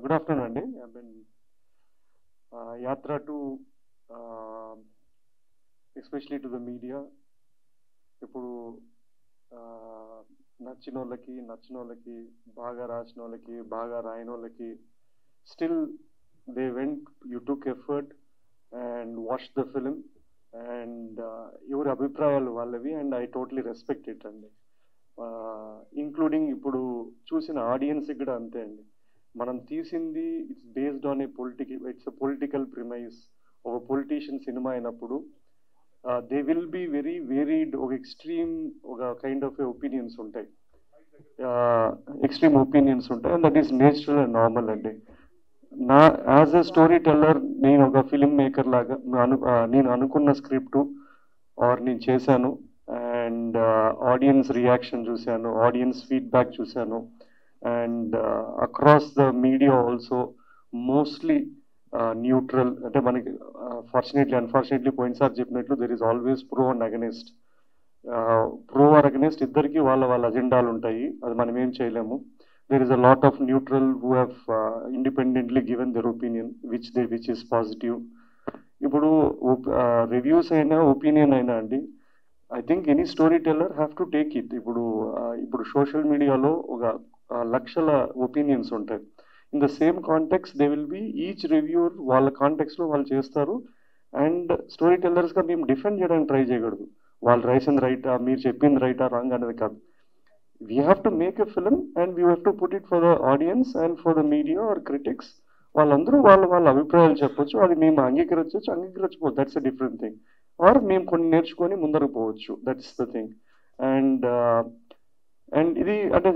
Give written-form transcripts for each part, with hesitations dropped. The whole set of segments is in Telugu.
Good afternoon, Andy. I've been Yatra to, especially to the media. ఇప్పుడు నచ్చినోళ్ళకి బాగా రాసినోళ్ళకి బాగా రాయనోళ్ళకి still they went, you took effort and watch the film and ఎవరి అభిప్రాయాలు వాళ్ళవి and I totally respect it అండి. ఇంక్లూడింగ్ ఇప్పుడు చూసిన ఆడియన్స్ కూడా అంతే అండి. మనం తీసింది it's based on it's political premise. ఒక పొలిటీషియన్ సినిమా అయినప్పుడు they will be very varied, ఒక ఎక్స్ట్రీమ్ ఒక కైండ్ ఆఫ్ ఒపీనియన్స్ ఉంటాయి, ఎక్స్ట్రీమ్ ఒపీనియన్స్ ఉంటాయి, and that is natural and normal అండి. యాజ్ ఎ స్టోరీ టెల్లర్ నేను ఒక ఫిలిం మేకర్ లాగా నేను అనుకున్న స్క్రిప్టు నేను చేశాను అండ్ ఆడియన్స్ రియాక్షన్ చూశాను, ఆడియన్స్ ఫీడ్బ్యాక్ చూశాను and across the media also mostly neutral. అంటే మనకి అన్ఫార్చునేట్లీ పోయినసారి చెప్పినట్లు there is always pro and against. Pro or against ఇద్దరికి వాళ్ళ అజెండాలు ఉంటాయి, అది మనం ఏం చేయలేము. There is a lot of neutral who have independently given their opinion which is positive. ఇప్పుడు రివ్యూస్ అయినా ఒపీనియన్ అయినా అండి, I think any story teller have to take it. ఇప్పుడు సోషల్ మీడియాలో ఒక లక్షల ఒపీనియన్స్ ఉంటాయి. In the same context they will B each reviewer వాళ్ళ కాంటెక్స్లో వాళ్ళు చేస్తారు అండ్ స్టోరీ టెల్లర్స్గా మేము డిఫెండ్ చేయడానికి ట్రై చేయకూడదు. వాళ్ళు రాసింది రైటా, మీరు చెప్పింది రైటా రాంగ్ అనేది కాదు. We have to make a film and we have to put it for the audience and for the media or critics. వాళ్ళందరూ వాళ్ళ అభిప్రాయాలు చెప్పొచ్చు, అది మేము అంగీకరించకపోవచ్చు, that's a different thing. Or మేము కొన్ని నేర్చుకొని ముందరకు పోవచ్చు, దట్స్ ద థింగ్. అండ్ ఇది అంటే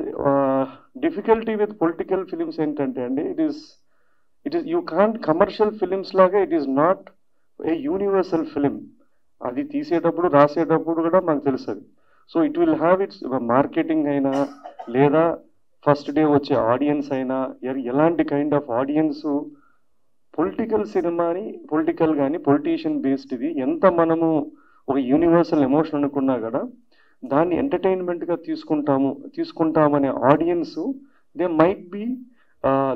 డిఫికల్టీ విత్ పొలిటికల్ ఫిలిమ్స్ ఏంటంటే అండి, it is you can't commercial films లాగా it is not a universal film. అది తీసేటప్పుడు రాసేటప్పుడు కూడా మనకు తెలుస్తుంది. So it will have it's marketing అయినా లేదా ఫస్ట్ డే వచ్చే ఆడియన్స్ అయినా ఎలాంటి కైండ్ ఆఫ్ ఆడియన్స్ పొలిటికల్ సినిమాని పొలిటికల్ కానీ పొలిటీషియన్ బేస్డ్ది ఎంత మనము ఒక యూనివర్సల్ ఎమోషన్ అనుకున్నా కూడా దాన్ని ఎంటర్టైన్మెంట్గా తీసుకుంటామనే audience they might be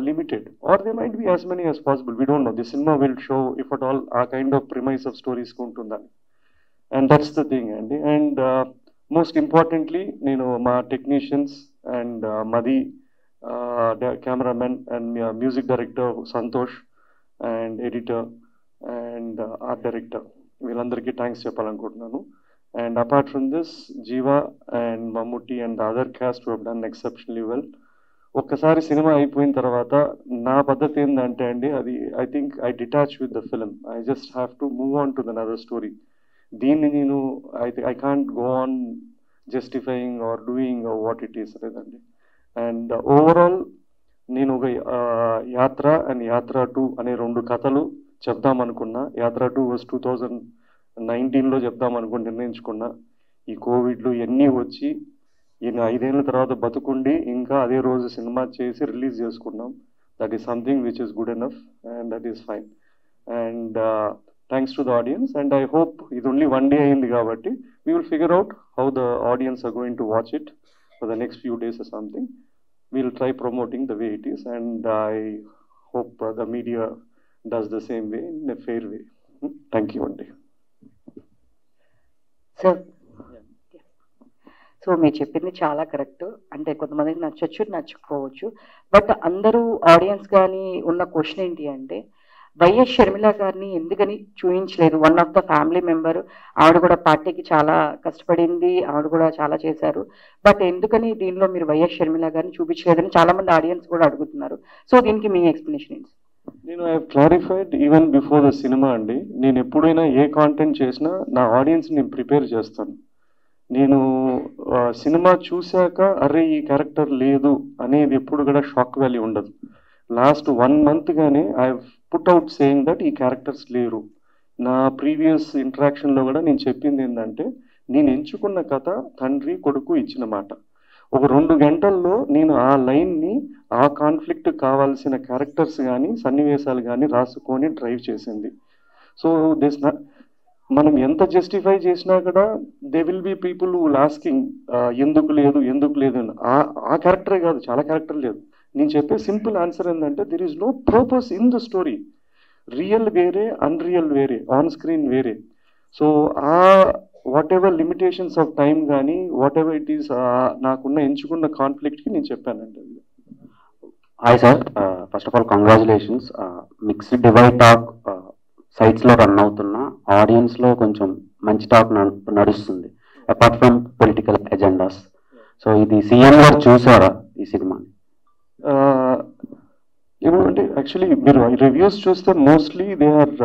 limited or they might be as many as possible. We don't know. The cinema will show if at all a kind of premise of stories kuntundani, and that's the thing. And most importantly, my technicians and Madhi, the cameraman and music director Santosh and editor and art director, వీళ్ళందరికీ థ్యాంక్స్ చెప్పాలనుకుంటున్నాను. And apart from this, Jiva and Mammootty and the other cast who have done exceptionally well. ఒక్కసారి సినిమా అయిపోయిన తర్వాత నా పద్ధతి ఏంటంటే అండి, అది I think I detach with the film. I just have to move on to another story. దీన్ని నేను I can't go on justifying or doing what it is లేదండి. అండ్ ఓవరాల్ నేను ఒక యాత్ర అండ్ యాత్ర 2 అనే 2 కథలు చెప్దామనుకున్నా. యాత్ర 2 వాజ్ 2019లో చెప్దామనుకుని నిర్ణయించుకున్నా. ఈ కోవిడ్లు ఇవన్నీ వచ్చి ఈయన 5 ఏళ్ళ తర్వాత బతుకుండి ఇంకా అదే రోజు సినిమా చేసి రిలీజ్ చేసుకున్నాం. That is something which is good enough and that is fine. And thanks to the audience and I hope ఇది ఓన్లీ 1 day అయింది కాబట్టి we will figure out how the audience are going to watch it for the next few days or something. We will try promoting the way it is and I hope the media does the same way in a fair way. Thank you అండి. సో మీరు చెప్పింది చాలా కరెక్ట్. అంటే కొంతమందికి నచ్చచ్చు, నచ్చకపోవచ్చు. బట్ అందరూ ఆడియన్స్ కానీ ఉన్న క్వశ్చన్ ఏంటి అంటే, వైఎస్ షర్మిల గారిని ఎందుకని చూపించలేదు? One of the family member, ఆవిడ కూడా పార్టీకి చాలా కష్టపడింది, ఆవిడ కూడా చాలా చేశారు. బట్ ఎందుకని దీనిలో మీరు వైఎస్ షర్మిల గారిని చూపించలేదని చాలా మంది ఆడియన్స్ కూడా అడుగుతున్నారు. సో దీనికి మీ ఎక్స్ప్లెనేషన్ ఏంటి? నేను I clarified even before the cinema అండి. నేను ఎప్పుడైనా ఏ కాంటెంట్ చేసినా నా ఆడియన్స్ నేను ప్రిపేర్ చేస్తాను. నేను సినిమా చూశాక అరే ఈ క్యారెక్టర్ లేదు అనేది ఎప్పుడు కూడా షాక్ వాల్యూ ఉండదు. లాస్ట్ 1 month గానే I put out saying that ఈ క్యారెక్టర్స్ లేరు. నా ప్రీవియస్ ఇంటరాక్షన్లో కూడా నేను చెప్పింది ఏంటంటే, నేను ఎంచుకున్న కథ తండ్రి కొడుకు ఇచ్చిన మాట. ఒక 2 గంటల్లో నేను ఆ లైన్ని ఆ కాన్ఫ్లిక్ట్ కావాల్సిన క్యారెక్టర్స్ కానీ సన్నివేశాలు కానీ రాసుకొని డ్రైవ్ చేసింది. సో దిస్ మనం ఎంత జస్టిఫై చేసినా కూడా they will be people who asking ఎందుకు లేదు అని. ఆ క్యారెక్టరే కాదు, చాలా క్యారెక్టర్ లేదు. నేను చెప్పే సింపుల్ ఆన్సర్ ఏంటంటే there is no purpose in the story. Real వేరే, అన్రియల్ వేరే, ఆన్ స్క్రీన్ వేరే. సో ఆ whatever limitations of time కానీ వాట్ ఎవర్ ఇట్ ఈస్ నాకున్న ఎంచుకున్న కాన్ఫ్లిక్ట్కి నేను చెప్పానండి. Hi sir, first of all congratulations. Mixed divide talk సైట్స్లో రన్ అవుతున్న ఆడియన్స్లో కొంచెం మంచి టాక్ నడుస్తుంది apart from political agendas. So ఇది సీఎం గారు చూసారా ఈ సినిమాని? ఏమంటే యాక్చువల్లీ మీరు రివ్యూస్ చూస్తే mostly they are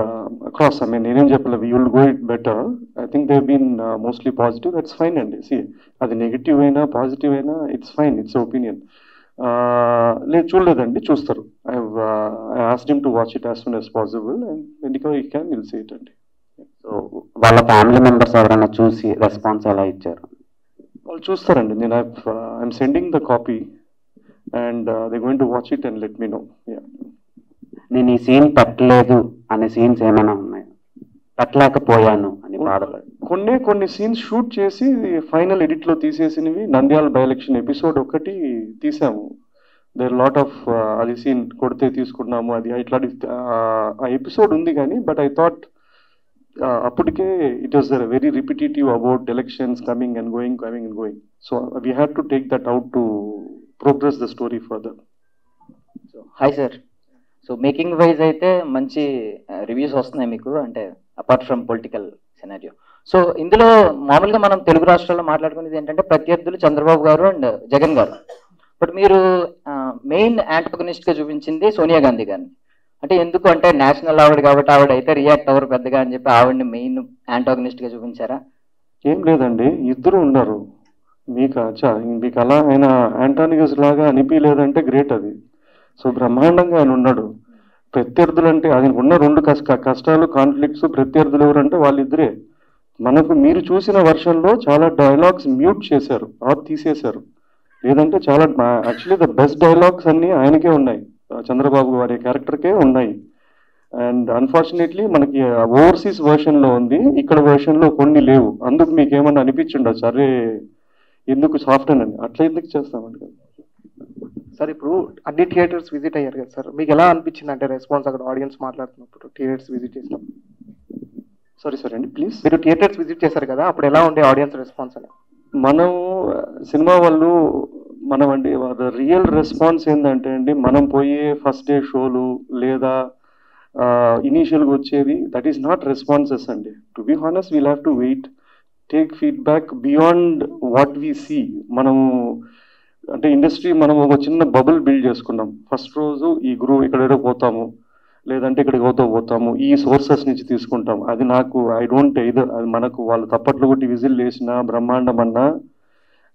across. I mean నేనేం చెప్పలేదు, you will go it better. I think they been mostly positive. That's fine అండి. సి అది నెగిటివ్ అయినా పాజిటివ్ అయినా ఇట్స్ ఫైన్, ఇట్స్ ఒపీనియన్. లేదు చూడలేదండి, చూస్తారు. I asked him to watch it as soon as possible and when he can will see it అండి. సో వాళ్ళ ఫ్యామిలీ మెంబర్స్ ఎవరైనా చూసి రెస్పాన్స్ ఎలా ఇచ్చారు? వాళ్ళు చూస్తారండి. నేను I'm sending the copy and they're going to watch it and let me know. Yeah. నేను ఈ సీన్ పెట్టలేదు అనే సీన్స్ ఏమైనా ఉన్నాయా? పెట్టలేకపోయాను అని బాధపడి కొన్ని సీన్స్ షూట్ చేసి ఫైనల్ ఎడిట్ లో తీసేసినవి. నంద్యాల బై ఎలక్షన్ ఎపిసోడ్ ఒకటి తీసాము. దేర్ లాట్ ఆఫ్ అది సీన్ కొడితే తీసుకున్నాము, అది ఇట్లాంటి ఆ ఎపిసోడ్ ఉంది కానీ బట్ ఐ థాట్ అప్పటికే it was very repetitive about elections coming and going. So we had to take that out to progress the story further. So hi sir, so making wise అయితే మంచి రివ్యూస్ వస్తున్నాయి మీకు, అంటే apart from political scenario. So ఇందులో మామూలుగా మనం తెలుగు రాష్ట్రాల్లో మాట్లాడుకునేది ఏంటంటే ప్రత్యర్థులు చంద్రబాబు గారు అండ్ జగన్ గారు. బట్ మీరు మెయిన్ యాంటగనిస్ట్ గా చూపించింది సోనియా గాంధీ గారిని. అంటే ఎందుకు అంటే నేషనల్ ఆవిడ కాబట్టి ఆవిడ అయితే రియాక్ట్ అవ్వరు పెద్దగా అని చెప్పి ఆవిడని మెయిన్ యాంటగనిస్ట్ గా చూపించారా? ఏం లేదండి, ఇద్దరు ఉన్నారు. మీకు అలా ఆయన యాంటానిగస్ లాగా అనిపించలేదంటే గ్రేట్ అది. సో బ్రహ్మాండంగా ఆయన ఉన్నాడు. ప్రత్యర్థులు అంటే ఆయనకు ఉన్న రెండు కష్టాలు, కాన్ఫ్లిక్ట్స్. ప్రత్యర్థులు ఎవరంటే వాళ్ళిద్దరే. మనకు మీరు చూసిన వర్షన్లో చాలా డైలాగ్స్ మ్యూట్ చేశారు, తీసేశారు. లేదంటే చాలా యాక్చువల్లీ ద బెస్ట్ డైలాగ్స్ అన్నీ ఆయనకే ఉన్నాయి, చంద్రబాబు వారి క్యారెక్టర్కే ఉన్నాయి. అండ్ అన్ఫార్చునేట్లీ మనకి ఓవర్సీస్ వర్షన్లో ఉంది, ఇక్కడ వర్షన్లో కొన్ని లేవు. అందుకు మీకు ఏమన్నా అనిపించిండొచ్చు, అరే ఎందుకు సాఫ్ట్ అని. అట్లా ఎందుకు చేస్తామండి కదా సార్. ఇప్పుడు అన్ని థియేటర్స్ విజిట్ అయ్యారు కదా సార్, మీకు ఎలా అనిపించింది అంటే రెస్పాన్స్ అక్కడ ఆడియన్స్ మాట్లాడుతున్నప్పుడు థియేటర్స్ విజిట్ చేసినప్పుడు? సారీ అండి ప్లీజ్. మీరు థియేటర్స్ విజిట్ చేశారు కదా, అప్పుడు ఎలా ఉండే ఆడియన్స్ రెస్పాన్స్ అని? మనం సినిమా వాళ్ళు అండి రియల్ రెస్పాన్స్ ఏంటంటే అండి, మనం పోయే ఫస్ట్ డే షోలు లేదా ఇనీషియల్గా వచ్చేది దట్ ఈస్ నాట్ రెస్పాన్సెస్ అండి. To be honest we'll have to wait, take feedback beyond what we see. మనము అంటే ఇండస్ట్రీ మనం ఒక చిన్న బబుల్ బిల్డ్ చేసుకున్నాం. ఫస్ట్ రోజు ఈ ఇక్కడ పోతాము, లేదంటే ఇక్కడికి పోతాము, ఈ సోర్సెస్ నుంచి తీసుకుంటాం. అది నాకు ఐ డోంట్ ఎయిదర్. అది మనకు వాళ్ళు తప్పట్లు కొట్టి విజిల్ వేసినా బ్రహ్మాండం అన్నా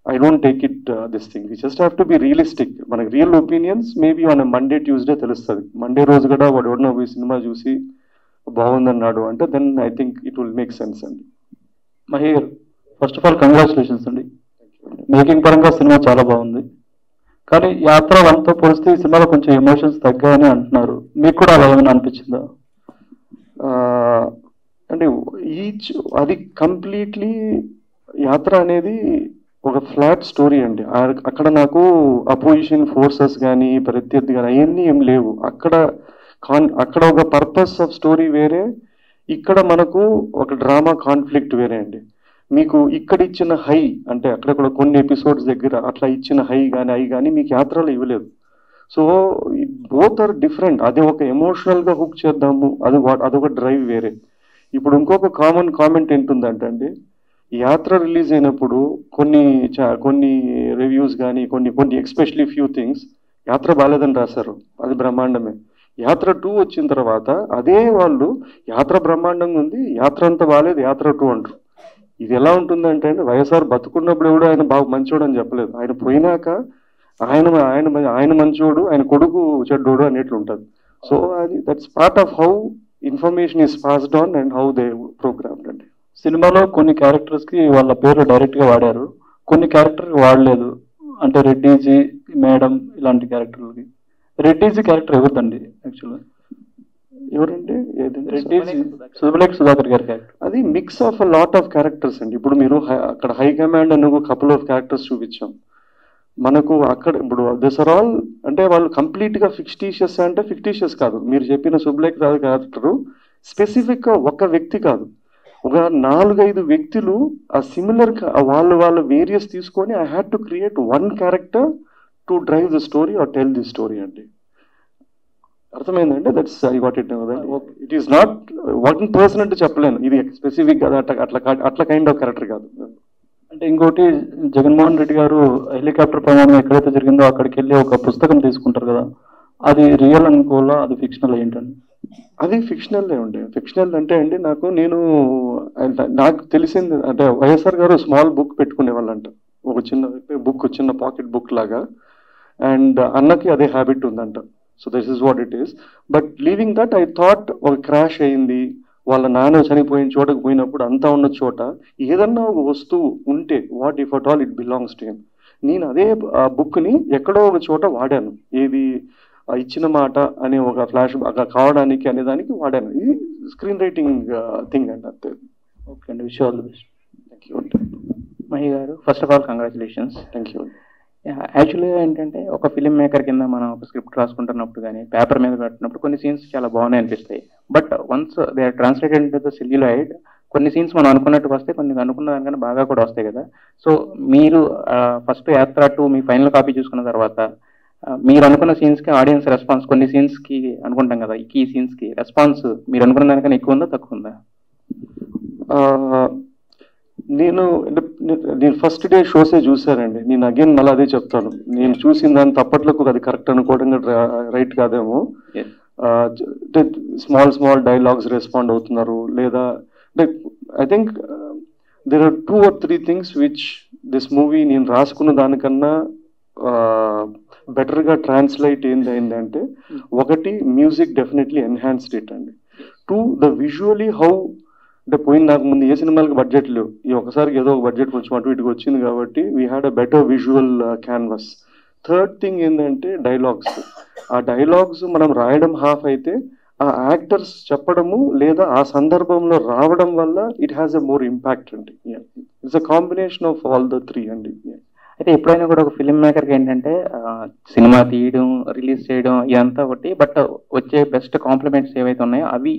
I don't take it this thing. We just have to be realistic. మనకి real opinions maybe on Monday Tuesday తెలుస్తుంది. మండే రోజు కూడా వాడు ఎవడన్నా పోయి సినిమా చూసి బాగుందన్నాడు అంటే then I think it will make sense అండి. Maher, first of all congratulations అండి. మేకింగ్ పరంగా సినిమా చాలా బాగుంది, కానీ యాత్ర వన్తో పోలిస్తే ఈ సినిమాలో కొంచెం ఎమోషన్స్ తగ్గాయని అంటున్నారు. మీకు కూడా అలా ఏమైనా అనిపించిందా? అంటే అది కంప్లీట్లీ యాత్ర అనేది ఒక ఫ్లాట్ స్టోరీ అండి. అక్కడ నాకు అపోజిషన్ ఫోర్సెస్ కానీ ప్రత్యర్థి కానీ అవన్నీ ఏం లేవు. అక్కడ ఒక పర్పస్ ఆఫ్ స్టోరీ వేరే, ఇక్కడ మనకు ఒక డ్రామా కాన్ఫ్లిక్ట్ వేరే అండి. మీకు ఇక్కడ ఇచ్చిన హై అంటే అక్కడక్కడ కొన్ని ఎపిసోడ్స్ దగ్గర అట్లా ఇచ్చిన హై కానీ మీకు యాత్రలో ఇవ్వలేదు. So both are different. అది ఒక ఎమోషనల్గా హుక్ చేద్దాము, అదొక డ్రైవ్ వేరే. ఇప్పుడు ఇంకొక కామన్ కామెంట్ ఏంటుందంటే అండి, యాత్ర రిలీజ్ అయినప్పుడు కొన్ని రివ్యూస్ కానీ కొన్ని ఎక్స్పెషలీ ఫ్యూ థింగ్స్ యాత్ర బాలేదని రాశారు, అది బ్రహ్మాండమే. యాత్ర 2 వచ్చిన తర్వాత అదే వాళ్ళు యాత్ర బ్రహ్మాండంగా ఉంది, యాత్ర అంతా బాలేదు, యాత్ర 2 అంటారు. ఇది ఎలా ఉంటుందంటే అండి, వైఎస్ఆర్ బతుకున్నప్పుడు కూడా ఆయన బాగా మంచోడు అని చెప్పలేదు, ఆయన పోయినాక ఆయన మంచోడు, ఆయన కొడుకు చెడ్డోడు అనేట్లు ఉంటుంది. సో అది that's part of how information is passed on and how they programmed అండి. సినిమాలో కొన్ని క్యారెక్టర్స్కి వాళ్ళ పేర్లు డైరెక్ట్గా వాడారు, కొన్ని క్యారెక్టర్కి వాడలేదు. అంటే రెడ్డిజీ, మేడం ఇలాంటి క్యారెక్టర్లకి. రెడ్డిజీ క్యారెక్టర్ ఎవరిదండి యాక్చువల్గా? ఎవరండి? శుభలేఖ సుధాకర్ గారి క్యారెక్టర్. అది mix of a lot of characters అండి. ఇప్పుడు మీరు అక్కడ హై కమాండ్ అని ఒక కపుల్ ఆఫ్ క్యారెక్టర్స్ చూపించాం. మనకు అక్కడ ఇప్పుడు దిస్ ఆర్ ఆల్ అంటే వాళ్ళు కంప్లీట్గా ఫిక్స్టీషియస్ అంటే ఫిక్టీషియస్ కాదు. మీరు చెప్పిన శుభ్లేఖ రాజు క్యారెక్టరు స్పెసిఫిక్గా ఒక వ్యక్తి కాదు, ఒక 4-5 వ్యక్తులు ఆ సిమిలర్ వాళ్ళ వేరియస్ తీసుకొని I had to create one character to drive the story or tell the story అండి. అర్థమైందంటే that's I what it it is not one person అంటే చెప్పలేను, ఇది స్పెసిఫిక్ అట్లా కైండ్ ఆఫ్ క్యారెక్టర్ కాదు. అంటే ఇంకోటి, జగన్మోహన్ రెడ్డి గారు హెలికాప్టర్ ప్రమాదం ఎక్కడైతే జరిగిందో అక్కడికి వెళ్ళి ఒక పుస్తకం తీసుకుంటారు కదా, అది రియల్ అనుకోవాలా, అది ఫిక్షనల్ ఏంటండి? అది ఫిక్షనల్లే ఉండే. ఫిక్షనల్ అంటే అండి నాకు తెలిసింది అంటే వైఎస్ఆర్ గారు స్మాల్ బుక్ పెట్టుకునే వాళ్ళంట, ఒక చిన్న బుక్, చిన్న పాకెట్ బుక్ లాగా, అండ్ అన్నకి అదే హ్యాబిట్ ఉందంట. So this is what it is. But leaving that I thought ఒక క్రాష్ అయింది, వాళ్ళ నాన్న చనిపోయిన చోటకు పోయినప్పుడు అంతా ఉన్న చోట ఏదన్నా ఒక వస్తువు ఉంటే what if at all it belongs to him. నేను అదే బుక్ని ఎక్కడో ఒక చోట వాడాను, ఏది ఇచ్చిన మాట అనే ఒక ఫ్లాష్ కావడానికి అనే దానికి వాడాను. ఇది స్క్రీన్ రైటింగ్ థింగ్ అండి అంతే. ఓకే అండి, wish all the best. Thank you అండి. మహి గారు, first of all congratulations. Thank you అండి. యాక్చువల్గా ఏంటంటే ఒక ఫిల్మ్ మేకర్ కింద మనం ఒక స్క్రిప్ట్ రాసుకుంటున్నప్పుడు కానీ పేపర్ మీద పెట్టినప్పుడు కొన్ని సీన్స్ చాలా బాగున్నాయి అనిపిస్తాయి. But once they are translated into the celluloid, కొన్ని సీన్స్ మనం అనుకున్నట్టు వస్తాయి, కొన్ని అనుకున్న దానికన్నా బాగా కూడా వస్తాయి కదా. సో మీరు ఫస్ట్ యాత్ర 2 మీ ఫైనల్ కాపీ చూసుకున్న తర్వాత మీరు అనుకున్న సీన్స్కి ఆడియన్స్ రెస్పాన్స్, కొన్ని సీన్స్కి అనుకుంటాం కదా, ఈ సీన్స్కి రెస్పాన్స్ మీరు అనుకున్న దానికన్నా ఎక్కువ ఉందా తక్కువ ఉందా? నేను ఫస్ట్ డే షోసే చూసానండి. నేను అగైన్ మళ్ళీ అదే చెప్తాను, నేను చూసిన దాని తప్పట్లకు అది కరెక్ట్ అనుకోవడం రైట్ కాదేమో. స్మాల్ డైలాగ్స్ రెస్పాండ్ అవుతున్నారు లేదా, I think there are 2 or 3 things which this movie నేను రాసుకున్న దానికన్నా బెటర్గా ట్రాన్స్లేట్ ఏంటంటే, ఒకటి మ్యూజిక్ డెఫినెట్లీ ఎన్హాన్స్డ్ ఇట్ అండి. 2 ద విజువలీ హౌ అంటే పోయిన నాకు ముందు ఏ సినిమాలకు బడ్జెట్లు, ఈ ఒకసారికి ఏదో ఒక బడ్జెట్ కొంచెం అటు ఇటుకు వచ్చింది కాబట్టి we had a better visual canvas. Third thing ఏంటంటే డైలాగ్స్. ఆ డైలాగ్స్ మనం రాయడం హాఫ్ అయితే ఆ యాక్టర్స్ చెప్పడము లేదా ఆ సందర్భంలో రావడం వల్ల it has a more impact అండి. It's a combination of all the 3 అండి. అయితే ఎప్పుడైనా కూడా ఒక ఫిల్మ్ మేకర్కి ఏంటంటే సినిమా తీయడం, రిలీజ్ చేయడం ఇదంతా ఒకటి, బట్ వచ్చే బెస్ట్ కాంప్లిమెంట్స్ ఏవైతే ఉన్నాయో అవి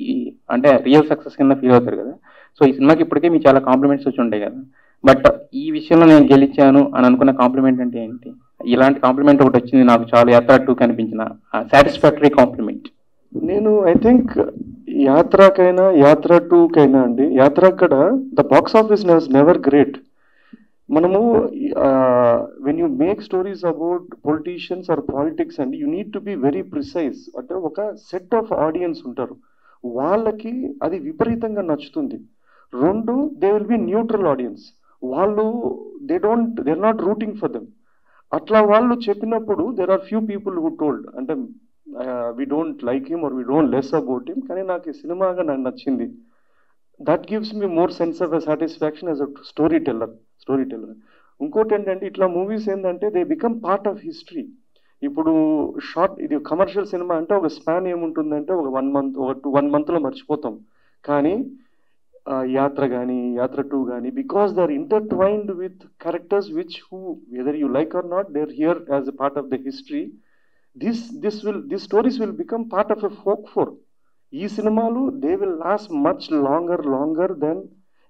అంటే రియల్ సక్సెస్ కింద ఫీల్ అవుతారు కదా. సో ఈ సినిమాకి ఇప్పటికే మీకు చాలా కాంప్లిమెంట్స్ వచ్చి ఉంటాయి కదా, బట్ ఈ విషయంలో నేను గెలిచాను అని అనుకున్న కాంప్లిమెంట్ అంటే ఏంటి? ఇలాంటి కాంప్లిమెంట్ ఒకటి వచ్చింది నాకు చాలా యాత్ర 2 కనిపించిన సాటిస్ఫాక్టరీ కాంప్లిమెంట్. నేను ఐ థింక్ యాత్రకైనా యాత్ర 2కైనా అండి, యాత్ర అక్కడ the box office was never great. మనము when you make stories about politicians or politics అండి, you need to be very precise. అంటే ఒక సెట్ ఆఫ్ ఆడియన్స్ ఉంటారు, వాళ్ళకి అది విపరీతంగా నచ్చుతుంది. 2 they will be neutral audience, వాళ్ళు they are not rooting for them. అట్లా వాళ్ళు చెప్పినప్పుడు there are few people who told అంటే we don't like him or we don't less about him, కానీ నాకు ఈ సినిమాగా నాకు నచ్చింది. That gives me more sense of a satisfaction as a story teller. ఇంకోటి ఏంటంటే ఇట్లా మూవీస్ ఏంటంటే they become part of history. ఇప్పుడు ఇది కమర్షియల్ సినిమా అంటే ఒక స్పాన్ ఏముంటుందంటే ఒక 1 monthలో మర్చిపోతాం. కానీ యాత్ర కానీ యాత్ర 2 కానీ because they are intertwined with characters which whether you like or not they are here as a part of the history. This stories will become part of a folklore. ఈ సినిమాలు they will last much longer than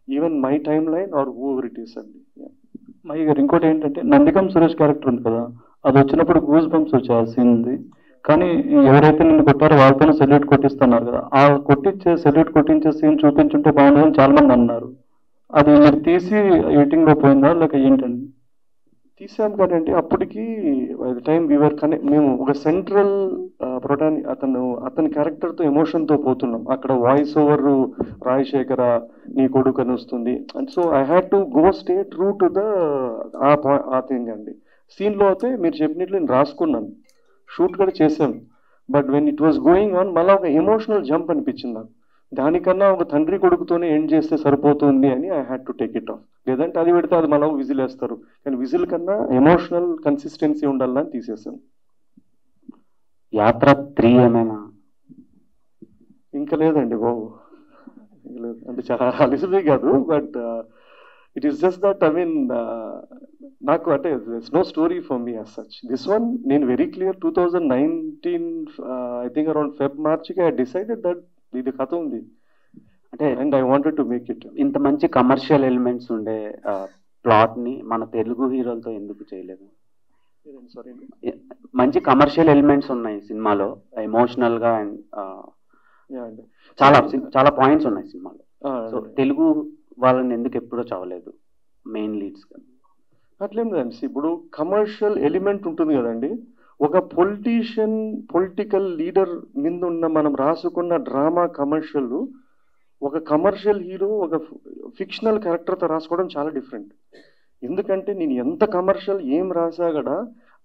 even my timeline or whoever it is అండి. మహి గారు, ఇంకోటి ఏంటంటే నందిగం సురేష్ క్యారెక్టర్ ఉంది కదా, అది వచ్చినప్పుడు గూస్ బంప్స్ వచ్చే ఆ సీన్ ఉంది. కానీ ఎవరైతే నిన్ను కొట్టారో వాళ్ళతోనే సెల్యూట్ కొట్టిస్తున్నారు కదా, ఆ సెల్యూట్ కొట్టించే సీన్ చూపించుంటే బాగుండదని చాలా మంది అన్నారు. అది మీరు తీసి ఎడిటింగ్ లో పోయిందా లేక ఏంటండి? తీసాం కదండి, అప్పటికి బై ద టైమ్ మేము ఒక సెంట్రల్ అతని క్యారెక్టర్తో ఎమోషన్తో పోతున్నాం. అక్కడ వాయిస్ ఓవర్ రాజశేఖర నీ కొడుకు అని వస్తుంది. And so I had to go stay true to the ఆ థింగ్ అండి. సీన్లో అయితే మీరు చెప్పినట్లు నేను రాసుకున్నాను, షూట్ కూడా చేశాను. But when it was going on మళ్ళీ ఒక ఎమోషనల్ జంప్ అనిపించింది నాకు. దానికన్నా ఒక తండ్రి కొడుకుతోనే ఎండ్ చేస్తే సరిపోతుంది అని I had to take it of. లేదంటే అది పెడితే అది మళ్ళీ విజిల్ వేస్తారు, కానీ విజిల్ కన్నా ఎమోషనల్ కన్సిస్టెన్సీ ఉండాలని తీసేసాను. యాత్ర 3 ఏమైనా ఇంకా లేదండి బాబు, ఇంకా లేదు. అంటే చాలా అలిసిపోయి కాదు, but it is just that I mean నాకు అంటే no story for me as such. This one నేను very clear 2019 I think around March I decided that ఇది కథ ఉంది అంటే and I wanted to make it. ఇంత మంచి కమర్షియల్ ఎలిమెంట్స్ ఉండే ప్లాట్ ని మన తెలుగు హీరోలతో ఎందుకు చేయలేదు? సారీ, మంచి కమర్షియల్ ఎలిమెంట్స్ ఉన్నాయి సినిమాలో, ఎమోషనల్ గా అండ్ చాలా పాయింట్స్ ఉన్నాయి సినిమాలో. సో తెలుగు వాళ్ళని ఎందుకు ఎప్పుడో చదవలేదు మెయిన్ లీడ్స్ గా? అట్లేం లేదండి. ఇప్పుడు కమర్షియల్ ఎలిమెంట్ ఉంటుంది కదండి. ఒక పొలిటికల్ లీడర్ మీద ఉన్న మనం రాసుకున్న డ్రామా కమర్షియల్, ఒక కమర్షియల్ హీరో ఒక ఫిక్షనల్ క్యారెక్టర్తో రాసుకోవడం చాలా డిఫరెంట్. ఎందుకంటే నేను ఎంత కమర్షియల్ ఏం రాసా కూడా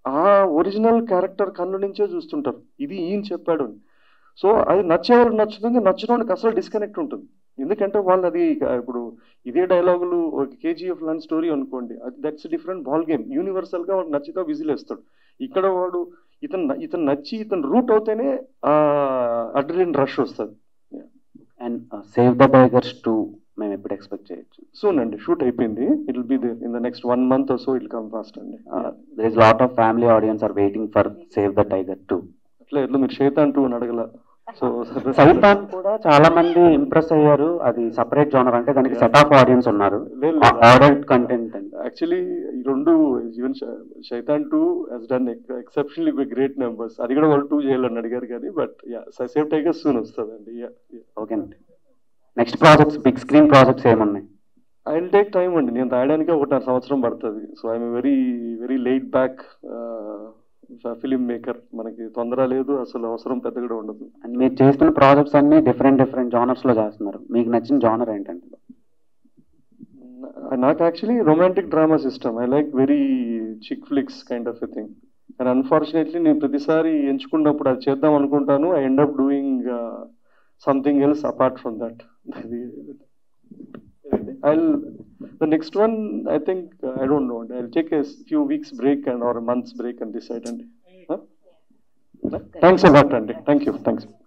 ఆ ఒరిజినల్ క్యారెక్టర్ కన్ను నుంచే చూస్తుంటారు, ఇది ఈయన చెప్పాడు. సో అది నచ్చేవాళ్ళకి నచ్చుతుంది, నచ్చినోళ్ళకి అసలు డిస్కనెక్ట్ ఉంటుంది. ఎందుకంటే వాళ్ళు అది ఇప్పుడు ఇదే డైలాగులు ఒక KGF లాంటి స్టోరీ అనుకోండి, అది that's different ball game. Universal గా వాడు నచ్చితే విజిల్ వేస్తాడు. ఇక్కడ వాడు ఇతను నచ్చి ఇతను రూట్ అవుతేనే అడ్రిలిన్ రష్ వస్తుంది. అండ్ సేవ్ ద టైగర్స్ 2 మేము ఎప్పుడు ఎక్స్పెక్ట్ చేయొచ్చు? సూన్ అండి, షూట్ అయిపోయింది. It will be there in the next 1 month or so. It come fast అండి. There is lot of family audience are waiting for save the tiger 2. అట్లా మీరు శైతాన్ 2 అని అడగల. సో సైతాన్ కూడా చాలా మంది ఇంప్రెస్ అయ్యారు. అది సపరేట్ జోనర్, అంటే దానికి సెట్ ఆఫ్ ఆడియన్స్ ఉన్నారు, అడల్ట్ కంటెంట్ అండి. యాక్చువల్లీ ఈ రెండు even Shaitaan 2 has done exceptionally great numbers. అది కూడా వాళ్ళు 2 చేయాలని అడిగారు కానీ, బట్ సేవ్ టైగర్ సూన్ వస్తుందండి. ఓకే అండి. Next projects, big screen projects ఏమున్నాయి? ఐ విల్ టేక్ టైం అండి. నేను రాయడానికి 1.5 సంవత్సరం పడుతుంది. So I'm very very laid back filmmaker. మనకి తొందర లేదు, అసలు అవసరం పెద్ద కూడా ఉండదు. అండ్ మీరు చేస్తున్న ప్రాజెక్ట్స్ అన్ని డిఫరెంట్ జానర్స్ లో చేస్తున్నారు. మీకు నచ్చిన జానర్ ఏంటంటే? నాకు యాక్చువల్లీ రొమాంటిక్ డ్రామాస్ ఇష్టం. I like very chick flicks kind of a thing. And unfortunately నేను ప్రతిసారి ఎంచుకున్నప్పుడు అది చేద్దాం అనుకుంటాను, I end up doing something else apart from that. The next one, I think, I don't know. I'll take a few weeks break or a month's break and decide. Thanks a lot, Andy. Thank you. Thanks.